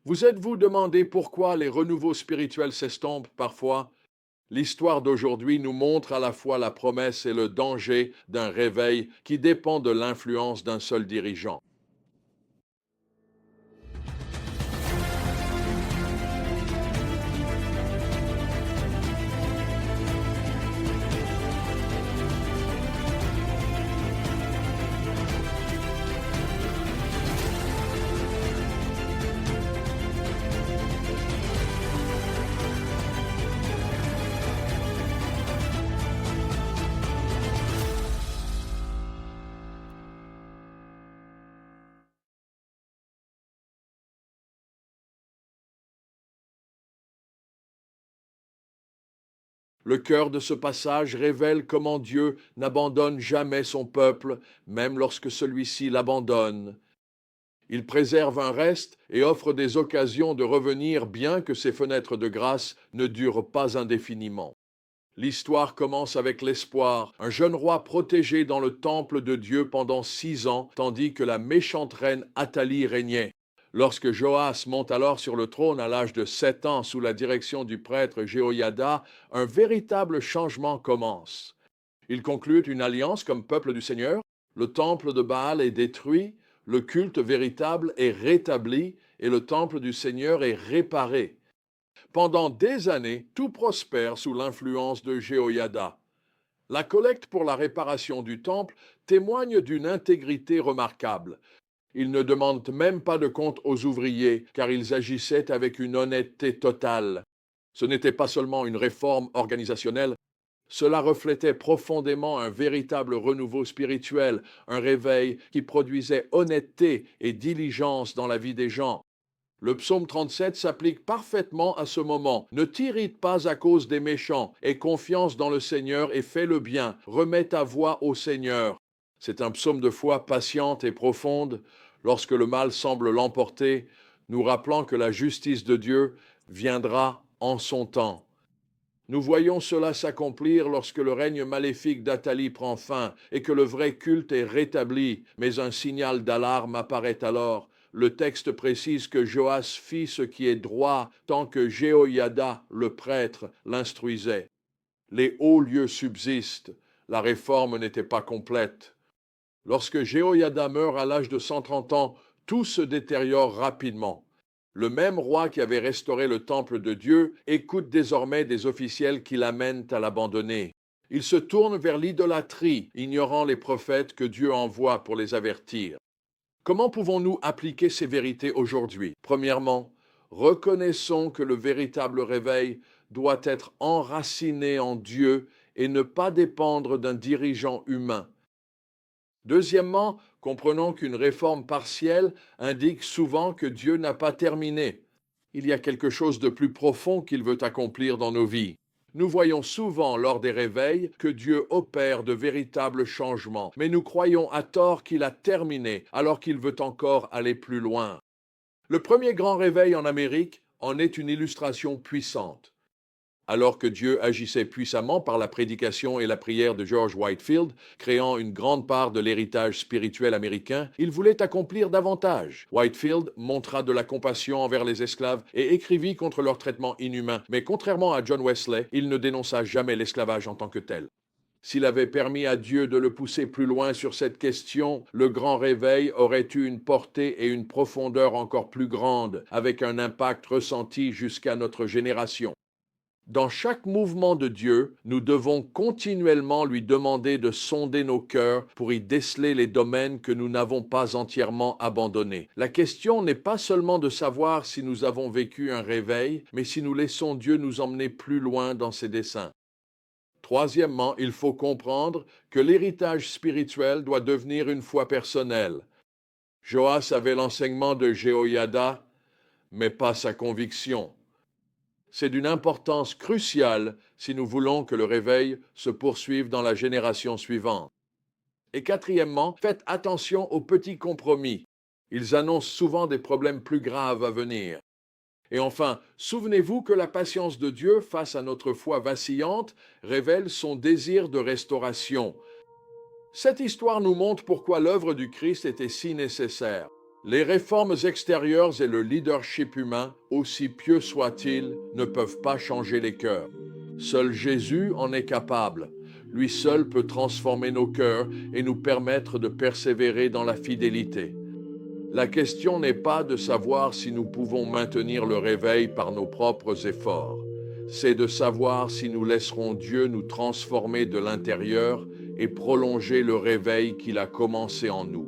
Vous êtes-vous demandé pourquoi les renouveaux spirituels s'estompent parfois? L'histoire d'aujourd'hui nous montre à la fois la promesse et le danger d'un réveil qui dépend de l'influence d'un seul dirigeant. Le cœur de ce passage révèle comment Dieu n'abandonne jamais son peuple, même lorsque celui-ci l'abandonne. Il préserve un reste et offre des occasions de revenir bien que ses fenêtres de grâce ne durent pas indéfiniment. L'histoire commence avec l'espoir, un jeune roi protégé dans le temple de Dieu pendant 6 ans, tandis que la méchante reine Athalie régnait. Lorsque Joas monte alors sur le trône à l'âge de 7 ans sous la direction du prêtre Jéhoïada, un véritable changement commence. Il conclut une alliance comme peuple du Seigneur, le temple de Baal est détruit, le culte véritable est rétabli et le temple du Seigneur est réparé. Pendant des années, tout prospère sous l'influence de Jéhoïada. La collecte pour la réparation du temple témoigne d'une intégrité remarquable. Il ne demande même pas de compte aux ouvriers, car ils agissaient avec une honnêteté totale. Ce n'était pas seulement une réforme organisationnelle, cela reflétait profondément un véritable renouveau spirituel, un réveil qui produisait honnêteté et diligence dans la vie des gens. Le psaume 37 s'applique parfaitement à ce moment. Ne t'irrite pas à cause des méchants, aie confiance dans le Seigneur et fais le bien, remets ta voix au Seigneur. C'est un psaume de foi patiente et profonde. Lorsque le mal semble l'emporter, nous rappelant que la justice de Dieu viendra en son temps. Nous voyons cela s'accomplir lorsque le règne maléfique d'Athalie prend fin et que le vrai culte est rétabli, mais un signal d'alarme apparaît alors. Le texte précise que Joas fit ce qui est droit tant que Jéhoïada, le prêtre, l'instruisait. Les hauts lieux subsistent, la réforme n'était pas complète. Lorsque Jéhoïada meurt à l'âge de 130 ans, tout se détériore rapidement. Le même roi qui avait restauré le temple de Dieu écoute désormais des officiels qui l'amènent à l'abandonner. Il se tourne vers l'idolâtrie, ignorant les prophètes que Dieu envoie pour les avertir. Comment pouvons-nous appliquer ces vérités aujourd'hui? Premièrement, reconnaissons que le véritable réveil doit être enraciné en Dieu et ne pas dépendre d'un dirigeant humain. Deuxièmement, comprenons qu'une réforme partielle indique souvent que Dieu n'a pas terminé. Il y a quelque chose de plus profond qu'il veut accomplir dans nos vies. Nous voyons souvent lors des réveils que Dieu opère de véritables changements, mais nous croyons à tort qu'il a terminé alors qu'il veut encore aller plus loin. Le premier grand réveil en Amérique en est une illustration puissante. Alors que Dieu agissait puissamment par la prédication et la prière de George Whitefield, créant une grande part de l'héritage spirituel américain, il voulait accomplir davantage. Whitefield montra de la compassion envers les esclaves et écrivit contre leur traitement inhumain, mais contrairement à John Wesley, il ne dénonça jamais l'esclavage en tant que tel. S'il avait permis à Dieu de le pousser plus loin sur cette question, le grand réveil aurait eu une portée et une profondeur encore plus grandes, avec un impact ressenti jusqu'à notre génération. Dans chaque mouvement de Dieu, nous devons continuellement lui demander de sonder nos cœurs pour y déceler les domaines que nous n'avons pas entièrement abandonnés. La question n'est pas seulement de savoir si nous avons vécu un réveil, mais si nous laissons Dieu nous emmener plus loin dans ses desseins. Troisièmement, il faut comprendre que l'héritage spirituel doit devenir une foi personnelle. Joas avait l'enseignement de Jéhoïada, mais pas sa conviction. C'est d'une importance cruciale si nous voulons que le réveil se poursuive dans la génération suivante. Et quatrièmement, faites attention aux petits compromis. Ils annoncent souvent des problèmes plus graves à venir. Et enfin, souvenez-vous que la patience de Dieu face à notre foi vacillante révèle son désir de restauration. Cette histoire nous montre pourquoi l'œuvre du Christ était si nécessaire. Les réformes extérieures et le leadership humain, aussi pieux soient-ils, ne peuvent pas changer les cœurs. Seul Jésus en est capable. Lui seul peut transformer nos cœurs et nous permettre de persévérer dans la fidélité. La question n'est pas de savoir si nous pouvons maintenir le réveil par nos propres efforts. C'est de savoir si nous laisserons Dieu nous transformer de l'intérieur et prolonger le réveil qu'il a commencé en nous.